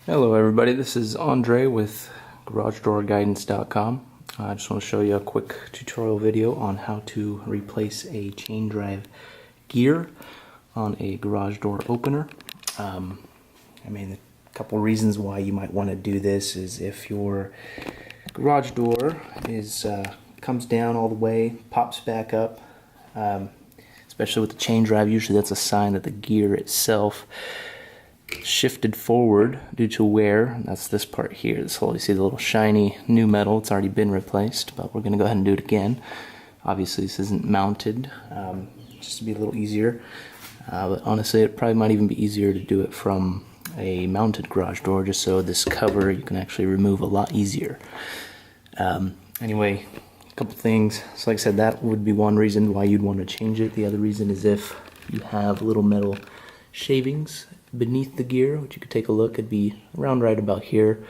Hello everybody, this is Andre with GarageDoorGuidance.com. I just want to show you a quick tutorial video on how to replace a chain drive gear on a garage door opener. A couple reasons why you might want to do this is if your garage door comes down all the way, pops back up, especially with the chain drive, usually that's a sign that the gear itself shifted forward due to wear. That's this part here. This whole, you see the little shiny new metal, it's already been replaced, but we're going to go ahead and do it again. Obviously this isn't mounted, just to be a little easier, but honestly it probably might even be easier to do it from a mounted garage door, just so this cover you can actually remove a lot easier. Anyway, a couple things. So like I said, that would be one reason why you'd want to change it. The other reason is if you have little metal shavings beneath the gear, which you could take a look, it'd be around right about here.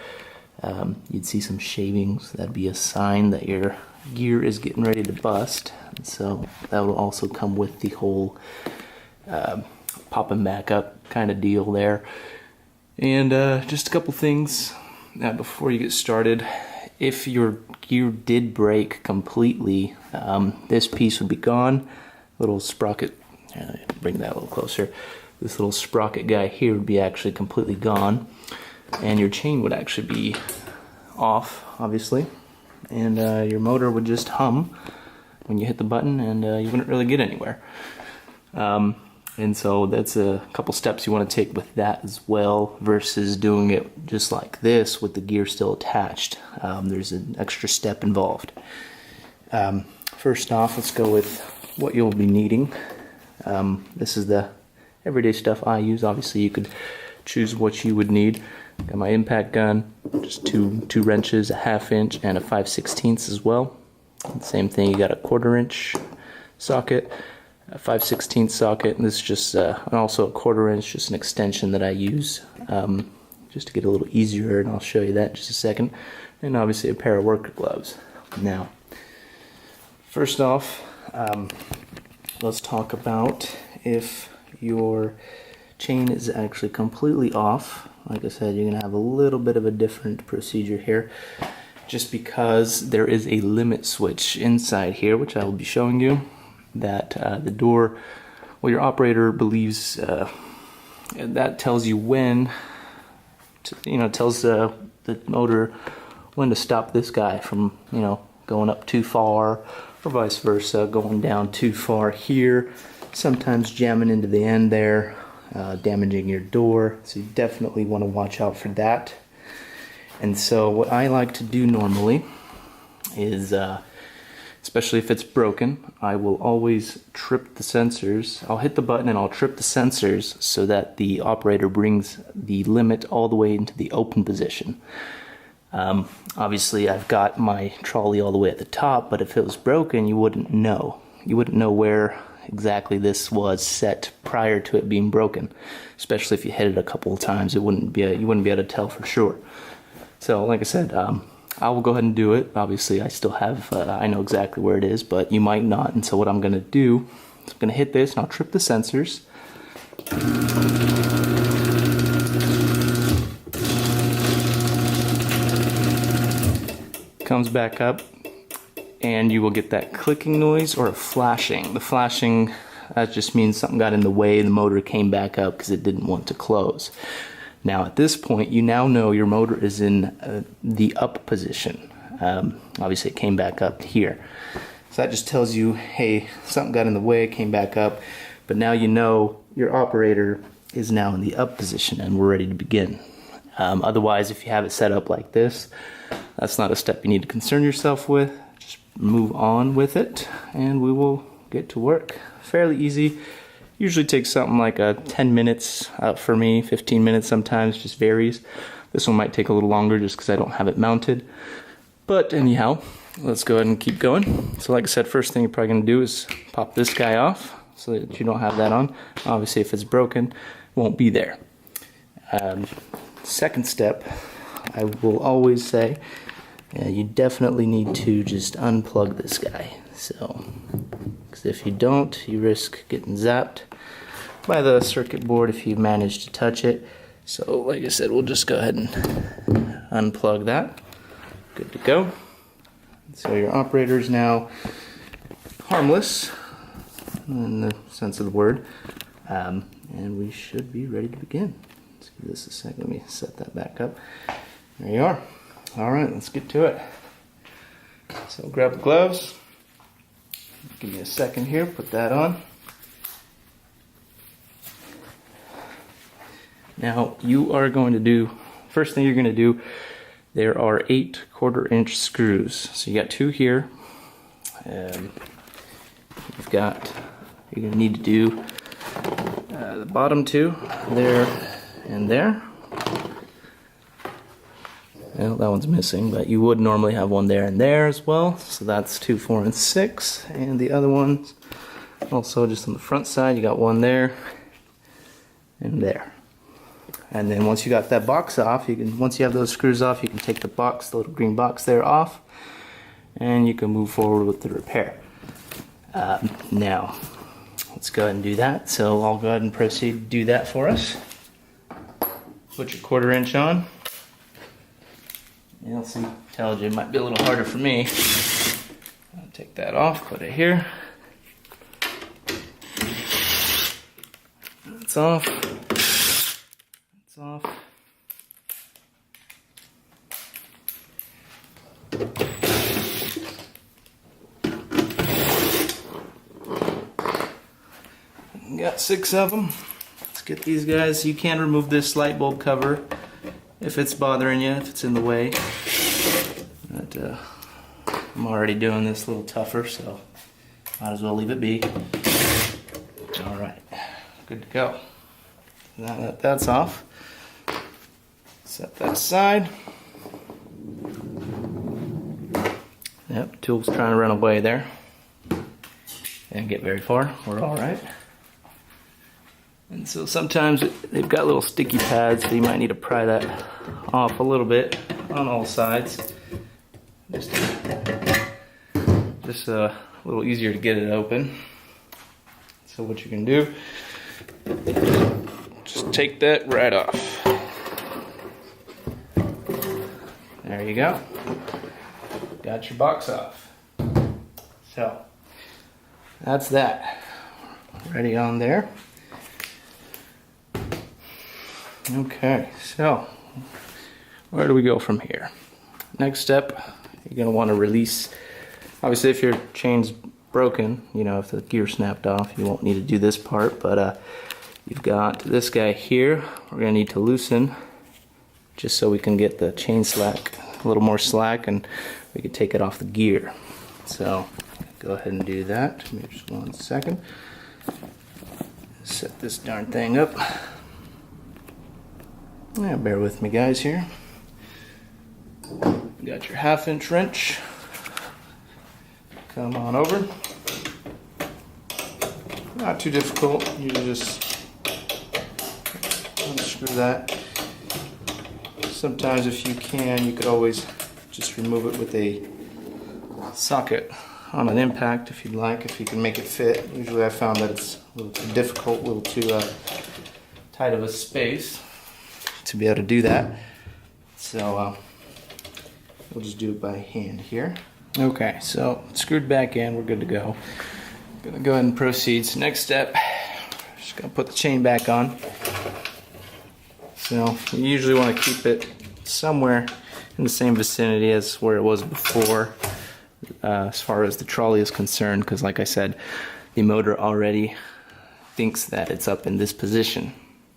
You'd see some shavings. That'd be a sign that your gear is getting ready to bust. And so that will also come with the whole popping back up kind of deal there. And just a couple things before you get started. If your gear did break completely, this piece would be gone. Little sprocket, bring that a little closer. This little sprocket guy here would be actually completely gone, and your chain would actually be off, obviously, and your motor would just hum when you hit the button, and you wouldn't really get anywhere. And so that's a couple steps you want to take with that as well, versus doing it just like this with the gear still attached. There's an extra step involved. First off, let's go with what you'll be needing. This is the everyday stuff I use. Obviously you could choose what you would need. Got my impact gun, just two wrenches, a 1/2 inch and a 5/16 as well. And same thing, you got a 1/4 inch socket, a 5/16 socket, and this is just and also a 1/4 inch, just an extension that I use just to get a little easier, and I'll show you that in just a second. And obviously a pair of worker gloves. Now, first off, let's talk about if your chain is actually completely off. Like I said, you're going to have a little bit of a different procedure here, just because there is a limit switch inside here, which I will be showing you, that the door, well, your operator believes that tells you when to, tells the motor when to stop this guy from going up too far, or vice versa, going down too far here, sometimes jamming into the end there, damaging your door. So you definitely want to watch out for that. And so what I like to do normally is, especially if it's broken, I will always trip the sensors. I'll hit the button and I'll trip the sensors so that the operator brings the limit all the way into the open position. Obviously I've got my trolley all the way at the top, but if it was broken, you wouldn't know. You wouldn't know where exactly this was set prior to it being broken. Especially if you hit it a couple of times, you wouldn't be able to tell for sure. So like I said, I will go ahead and do it. Obviously I still have, I know exactly where it is, but you might not. And so what I'm going to do is I'm going to hit this and I'll trip the sensors. Comes back up, and you will get that clicking noise or a flashing. The flashing, that just means something got in the way, the motor came back up because it didn't want to close. Now at this point, you now know your motor is in the up position. Obviously it came back up here. So that just tells you, hey, something got in the way, it came back up, but now you know your operator is now in the up position and we're ready to begin. Otherwise, if you have it set up like this, that's not a step you need to concern yourself with. Just move on with it and we will get to work. Fairly easy. Usually takes something like 10 minutes for me, 15 minutes sometimes, just varies. This one might take a little longer just because I don't have it mounted. But anyhow, let's go ahead and keep going. So like I said, first thing you're probably going to do is pop this guy off so that you don't have that on. Obviously if it's broken, it won't be there. Second step, I will always say, you definitely need to just unplug this guy. So, because if you don't, you risk getting zapped by the circuit board if you manage to touch it. So like I said, we'll just go ahead and unplug that. Good to go. So your operator is now harmless in the sense of the word, and we should be ready to begin. Let's give this a second. Let me set that back up. There you are. All right, let's get to it. So grab the gloves. Give me a second here. Put that on. Now you are going to do, first thing you're going to do, there are 8 1/4-inch screws. So you got 2 here. You're going to need to do the bottom 2 there and there. Well, that one's missing, but you would normally have one there and there as well. So that's 2, 4, and 6. And the other ones also just on the front side, you got one there and there. And then once you got that box off, once you have those screws off, you can take the little green box there off, and you can move forward with the repair. Now, let's go ahead and do that. So I'll go ahead and proceed to do that for us. Put your 1/4-inch on. You'll see, told you it might be a little harder for me. I'll take that off, put it here. That's off. That's off. Got 6 of them. Let's get these guys. You can remove this light bulb cover if it's bothering you, if it's in the way. But I'm already doing this a little tougher, so might as well leave it be. Alright, good to go. Now that that's off, set that aside. Yep, tool's trying to run away there. Didn't get very far, we're alright. And so sometimes they've got little sticky pads, so you might need to pry that off a little bit on all sides. Just a little easier to get it open. So what you can do, just take that right off. There you go. Got your box off. So that's that. Ready on there. Okay, so where do we go from here? Next step, you're going to want to release. Obviously, if your chain's broken, you know, if the gear snapped off, you won't need to do this part, but you've got this guy here. We're going to need to loosen just so we can get the chain slack, a little more slack, and we can take it off the gear. So go ahead and do that. Give me just 1 second. Set this darn thing up. Yeah, bear with me guys here. You got your 1/2-inch wrench. Come on over. Not too difficult. You just unscrew that. Sometimes if you can, you could always just remove it with a socket on an impact if you'd like, if you can make it fit. Usually I found that it's a little too difficult, a little too tight of a space to be able to do that. So we'll just do it by hand here. Okay, so screwed back in, we're good to go. Gonna go ahead and proceed. So next step, just gonna put the chain back on. So you usually want to keep it somewhere in the same vicinity as where it was before, as far as the trolley is concerned, because like I said, the motor already thinks that it's up in this position.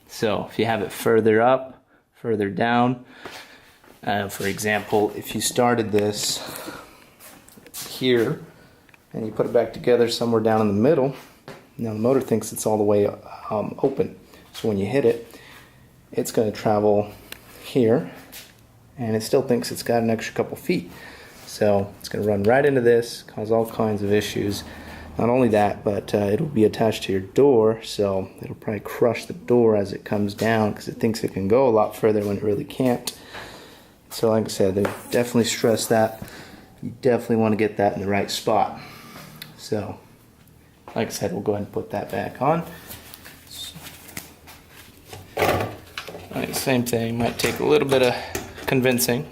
So if you have it further up, further down, for example, if you started this here and you put it back together somewhere down in the middle, now the motor thinks it's all the way open. So when you hit it, it's going to travel here, and it still thinks it's got an extra couple feet. So it's going to run right into this, cause all kinds of issues. Not only that, but it'll be attached to your door, so it'll probably crush the door as it comes down because it thinks it can go a lot further when it really can't. So like I said, they definitely stress that. You definitely want to get that in the right spot. So like I said, we'll go ahead and put that back on. Same thing, might take a little bit of convincing.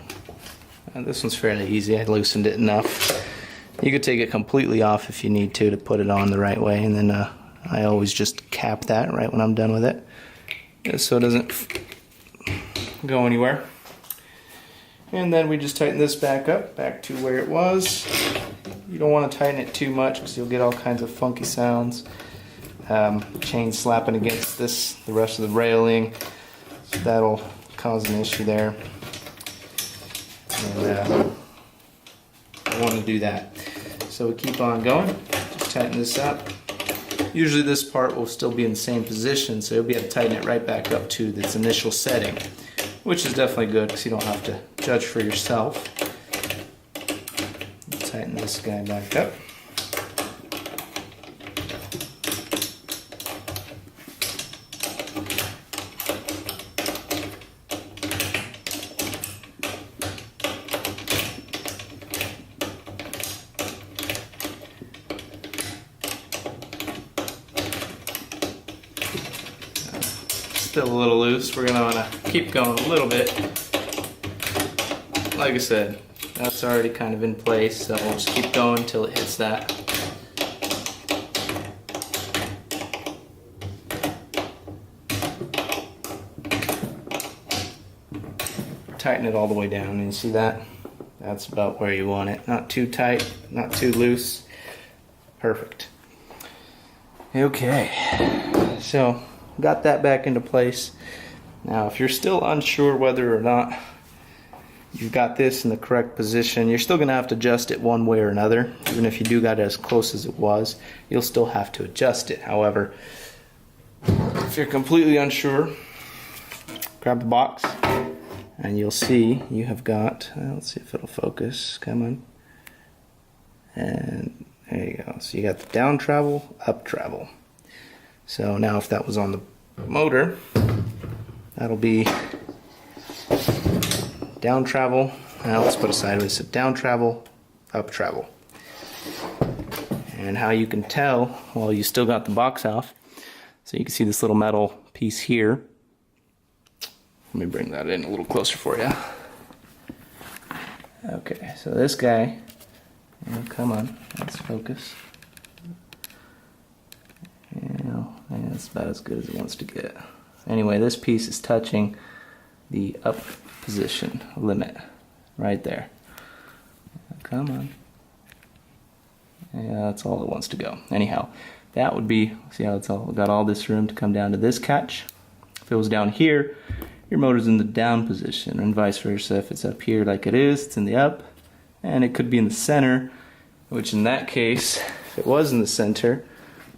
This one's fairly easy, I loosened it enough. You could take it completely off if you need to put it on the right way, and then I always just cap that right when I'm done with it, just so it doesn't go anywhere. And then we just tighten this back up, back to where it was. You don't want to tighten it too much because you'll get all kinds of funky sounds. Chain slapping against the rest of the railing, so that'll cause an issue there. And I want to do that. So we keep on going, just tighten this up. Usually this part will still be in the same position, so you'll be able to tighten it right back up to its initial setting, which is definitely good because you don't have to judge for yourself. Tighten this guy back up. Still a little loose. We're going to want to keep going a little bit. Like I said, that's already kind of in place, so we'll just keep going until it hits that. Tighten it all the way down, and you see that? That's about where you want it. Not too tight, not too loose. Perfect. Okay, so got that back into place. Now, if you're still unsure whether or not you've got this in the correct position, you're still going to have to adjust it one way or another. Even if you do got it as close as it was, you'll still have to adjust it. However, if you're completely unsure, grab the box and you'll see you have got, let's see if it'll focus, come on. And there you go. So you got the down travel, up travel. So now if that was on the motor, that'll be down travel. Now let's put it sideways. So down travel, up travel. And how you can tell, well, you still got the box off. So you can see this little metal piece here. Let me bring that in a little closer for you. Okay, so this guy, oh, come on, let's focus. That's about as good as it wants to get. Anyway, this piece is touching the up position limit right there. Come on. Yeah, that's all it wants to go. Anyhow, that would be, see how it's all got all this room to come down to this catch. If it was down here, your motor's in the down position, and vice versa. If it's up here like it is, it's in the up, and it could be in the center, which in that case, if it was in the center,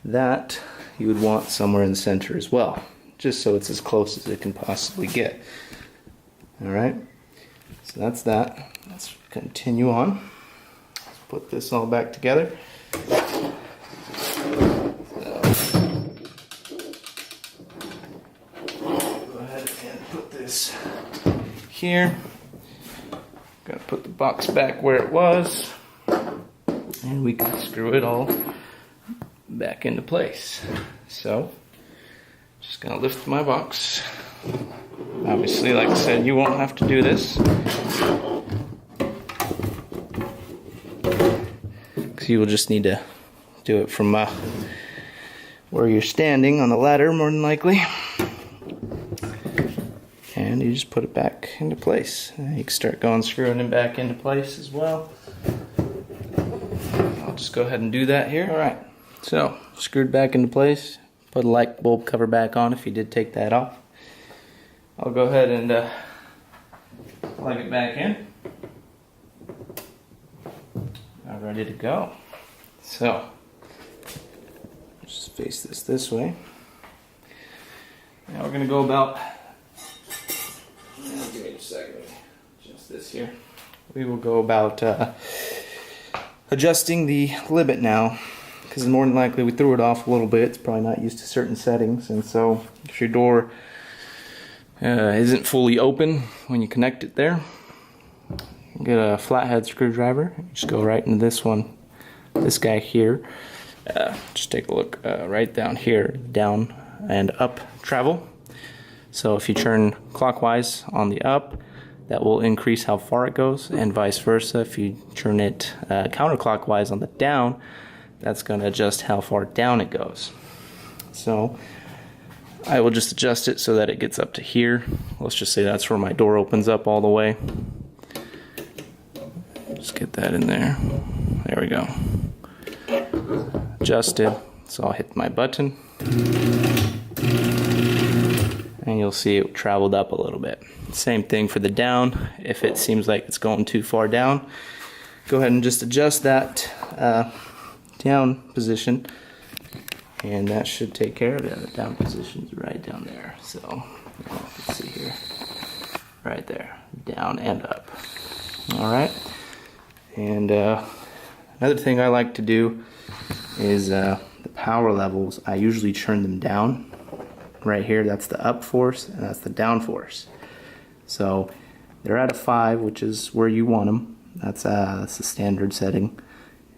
that you would want somewhere in the center as well, just so it's as close as it can possibly get. Alright, so that's that. Let's continue on. Let's put this all back together. So, go ahead and put this here. Gotta put the box back where it was, and we can screw it all back into place. So, just gonna lift my box. Obviously, like I said, you won't have to do this, because you will just need to do it from where you're standing on the ladder, more than likely. And you just put it back into place. You can start going screwing it back into place as well. I'll just go ahead and do that here. Alright, so screwed back into place. Put a light bulb cover back on if you did take that off. I'll go ahead and plug it back in. I'm ready to go. So, just face this way. Now we're going to go about, give me a second, just this here. We will go about adjusting the limit now, because more than likely we threw it off a little bit. It's probably not used to certain settings, and so if your door isn't fully open when you connect it there, get a flathead screwdriver. Just go right into this one, this guy here. Just take a look right down here, down and up travel. So if you turn clockwise on the up, that will increase how far it goes, and vice versa. If you turn it counterclockwise on the down, that's going to adjust how far down it goes. So I will just adjust it so that it gets up to here. Let's just say that's where my door opens up all the way. Just get that in there. There we go. Adjusted. So I'll hit my button, and you'll see it traveled up a little bit. Same thing for the down. If it seems like it's going too far down, go ahead and just adjust that down position, and that should take care of it. The down position's right down there. So let's see here, right there, down and up. All right. And another thing I like to do is the power levels. I usually turn them down. Right here, that's the up force, and that's the down force. So they're at a 5, which is where you want them. That's the standard setting.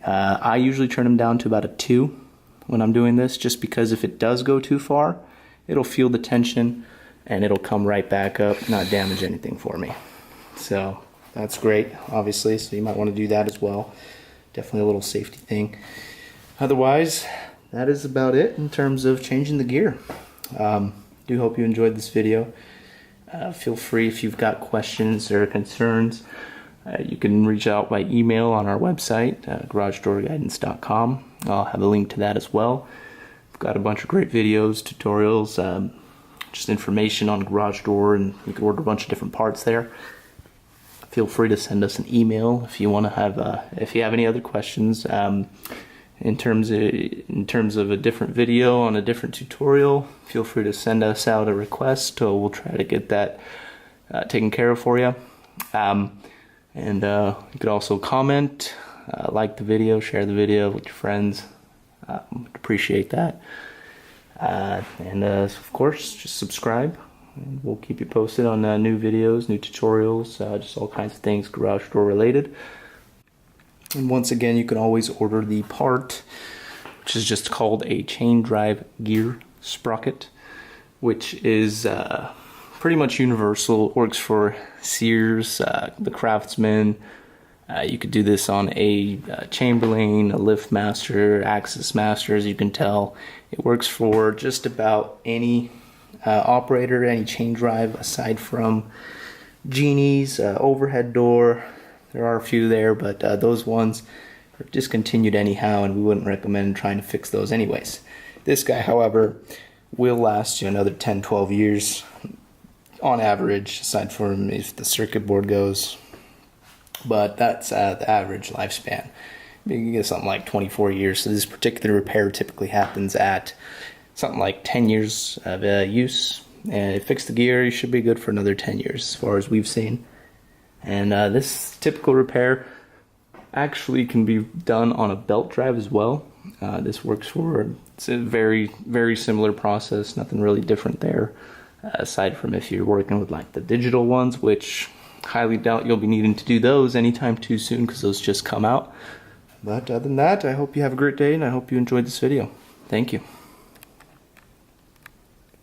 I usually turn them down to about a 2 when I'm doing this, just because if it does go too far, it'll feel the tension and it'll come right back up, not damage anything for me. So that's great, obviously, so you might want to do that as well. Definitely a little safety thing. Otherwise, that is about it in terms of changing the gear. Do hope you enjoyed this video. Feel free, if you've got questions or concerns, you can reach out by email on our website, garagedoorguidance.com. I'll have a link to that as well. We've got a bunch of great videos, tutorials, just information on garage door, and you can order a bunch of different parts there. Feel free to send us an email if you want to have, if you have any other questions. In terms of a different video on a different tutorial, feel free to send us out a request. We'll try to get that taken care of for you. And you could also comment, like the video, share the video with your friends. Appreciate that. And of course, just subscribe. And we'll keep you posted on new videos, new tutorials, just all kinds of things garage door related. And once again, you can always order the part, which is just called a chain drive gear sprocket, which is pretty much universal. It works for Sears, the Craftsman. You could do this on a Chamberlain, a liftmaster, accessmaster, as you can tell. It works for just about any operator, any chain drive, aside from Genie's, overhead door. There are a few there, but those ones are discontinued anyhow, and we wouldn't recommend trying to fix those anyways. This guy, however, will last you another 10-12 years on average, aside from if the circuit board goes. But that's the average lifespan. You can get something like 24 years. So this particular repair typically happens at something like 10 years of use. And fix the gear, you should be good for another 10 years, as far as we've seen. And this typical repair actually can be done on a belt drive as well. This works for, it's a very, very similar process, nothing really different there, aside from if you're working with like the digital ones, which highly doubt you'll be needing to do those anytime too soon because those just come out. But other than that, I hope you have a great day, and I hope you enjoyed this video. Thank you.